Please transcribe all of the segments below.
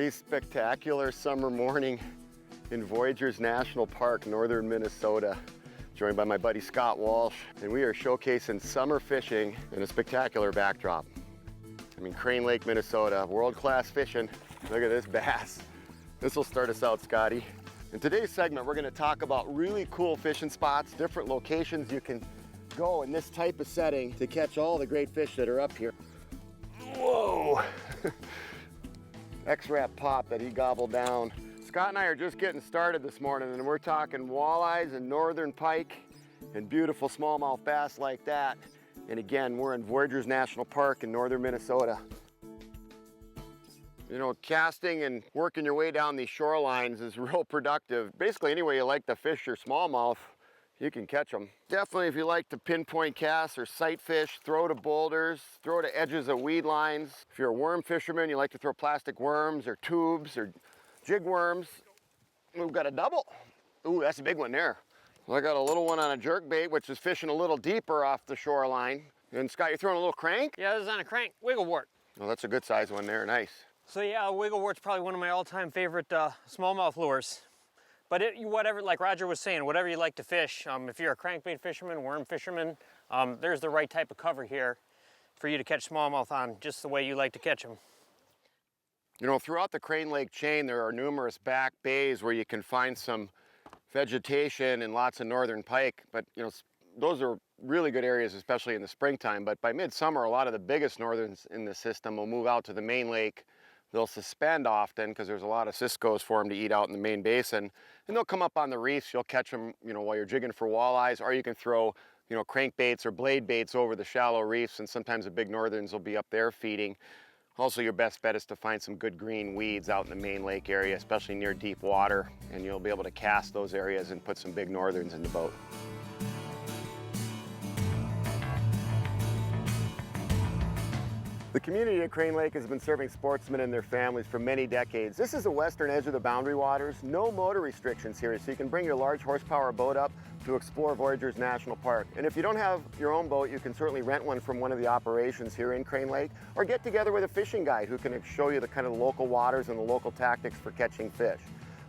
A spectacular summer morning in Voyageurs National Park, northern Minnesota. Joined by my buddy Scott Walsh, and we are showcasing summer fishing in a spectacular backdrop. I mean, Crane Lake, Minnesota, world-class fishing. Look at this bass. This will start us out, Scotty. In today's segment, we're gonna talk about really cool fishing spots, different locations you can go in this type of setting to catch all the great fish that are up here. Whoa! X-Wrap pop that he gobbled down. Scott and I are just getting started this morning, and we're talking walleyes and northern pike and beautiful smallmouth bass like that. And again, we're in Voyageurs National Park in northern Minnesota. You know, casting and working your way down these shorelines is real productive. Basically, any way you like to fish your smallmouth, you can catch them. Definitely if you like to pinpoint cast or sight fish, throw to boulders, throw to edges of weed lines. If you're a worm fisherman, you like to throw plastic worms or tubes or jig worms. We've got a double. Ooh, that's a big one there. Well, I got a little one on a jerk bait, which is fishing a little deeper off the shoreline. And Scott, you're throwing a little crank? Yeah, this is on a crank, wigglewort. Oh, that's a good size one there, nice. So yeah, wigglewort's probably one of my all-time favorite smallmouth lures. But whatever, like Roger was saying, whatever you like to fish, if you're a crankbait fisherman, worm fisherman, there's the right type of cover here for you to catch smallmouth on, just the way you like to catch them. You know, throughout the Crane Lake chain, there are numerous back bays where you can find some vegetation and lots of northern pike, but you know, those are really good areas, especially in the springtime. But by midsummer, a lot of the biggest northerns in the system will move out to the main lake. They'll suspend often because there's a lot of ciscos for them to eat out in the main basin, and they'll come up on the reefs. You'll catch them, you know, while you're jigging for walleyes, or you can throw, you know, crankbaits or blade baits over the shallow reefs, and sometimes the big northerns will be up there feeding. Also, your best bet is to find some good green weeds out in the main lake area, especially near deep water, and you'll be able to cast those areas and put some big northerns in the boat. The community of Crane Lake has been serving sportsmen and their families for many decades. This is the western edge of the Boundary Waters. No motor restrictions here, so you can bring your large horsepower boat up to explore Voyageurs National Park. And if you don't have your own boat, you can certainly rent one from one of the operations here in Crane Lake, or get together with a fishing guide who can show you the kind of local waters and the local tactics for catching fish.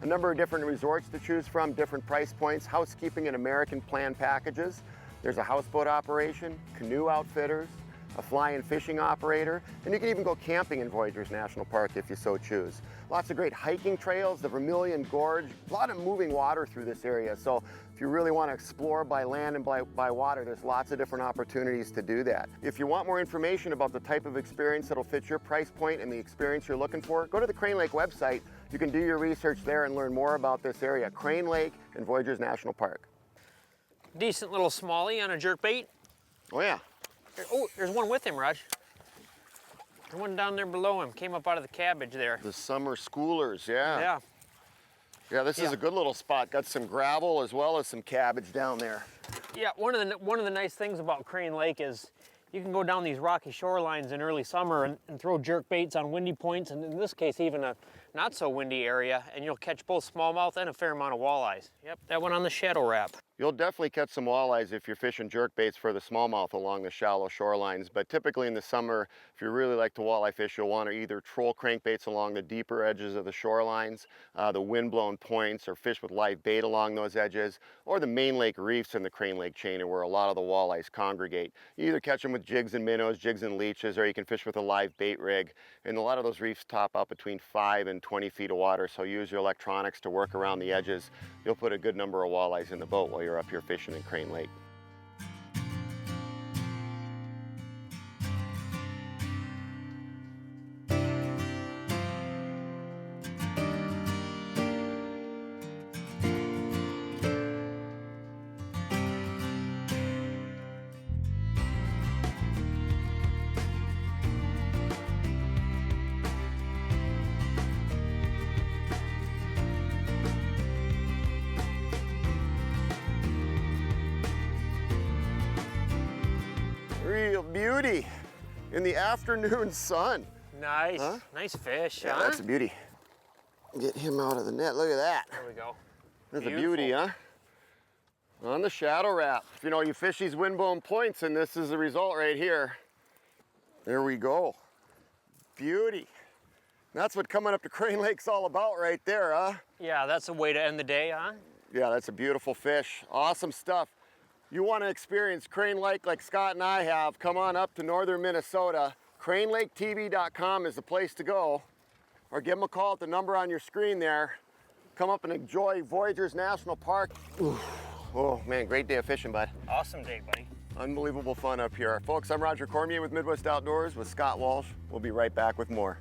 A number of different resorts to choose from, different price points, housekeeping and American plan packages. There's a houseboat operation, canoe outfitters, a fly-in fishing operator, and you can even go camping in Voyageurs National Park if you so choose. Lots of great hiking trails, the Vermilion Gorge, a lot of moving water through this area. So if you really want to explore by land and by water, there's lots of different opportunities to do that. If you want more information about the type of experience that'll fit your price point and the experience you're looking for, go to the Crane Lake website. You can do your research there and learn more about this area, Crane Lake and Voyageurs National Park. Decent little smallie on a jerkbait. Oh yeah. Oh, there's one with him, Raj. There's one down there below him. Came up out of the cabbage there. The summer schoolers, yeah. Yeah. Yeah, this is a good little spot. Got some gravel as well as some cabbage down there. Yeah, one of the nice things about Crane Lake is you can go down these rocky shorelines in early summer and throw jerk baits on windy points, and in this case even a not so windy area, and you'll catch both smallmouth and a fair amount of walleyes. Yep, that one on the shadow wrap. You'll definitely catch some walleyes if you're fishing jerk baits for the smallmouth along the shallow shorelines, but typically in the summer, if you really like to walleye fish, you'll want to either troll crankbaits along the deeper edges of the shorelines, the wind-blown points, or fish with live bait along those edges, or the main lake reefs in the Crane Lake chain where a lot of the walleyes congregate. You either catch them with jigs and minnows, jigs and leeches, or you can fish with a live bait rig, and a lot of those reefs top out between 5 and 20 feet of water, so use your electronics to work around the edges. You'll put a good number of walleyes in the boat while you're up here fishing in Crane Lake. Real beauty in the afternoon sun. Nice, huh? Nice fish, Yeah, huh? that's a beauty. Get him out of the net, look at that. There we go. That's a beauty, huh? On the shadow wrap. You know, you fish these windblown points and this is the result right here. There we go. Beauty. That's what coming up to Crane Lake's all about right there, huh? Yeah, that's a way to end the day, huh? Yeah, that's a beautiful fish. Awesome stuff. You want to experience Crane Lake like Scott and I have, come on up to northern Minnesota. CraneLakeTV.com is the place to go. Or give them a call at the number on your screen there. Come up and enjoy Voyageurs National Park. Ooh. Oh man, great day of fishing, bud. Awesome day, buddy. Unbelievable fun up here. Folks, I'm Roger Cormier with MidWest Outdoors with Scott Walsh. We'll be right back with more.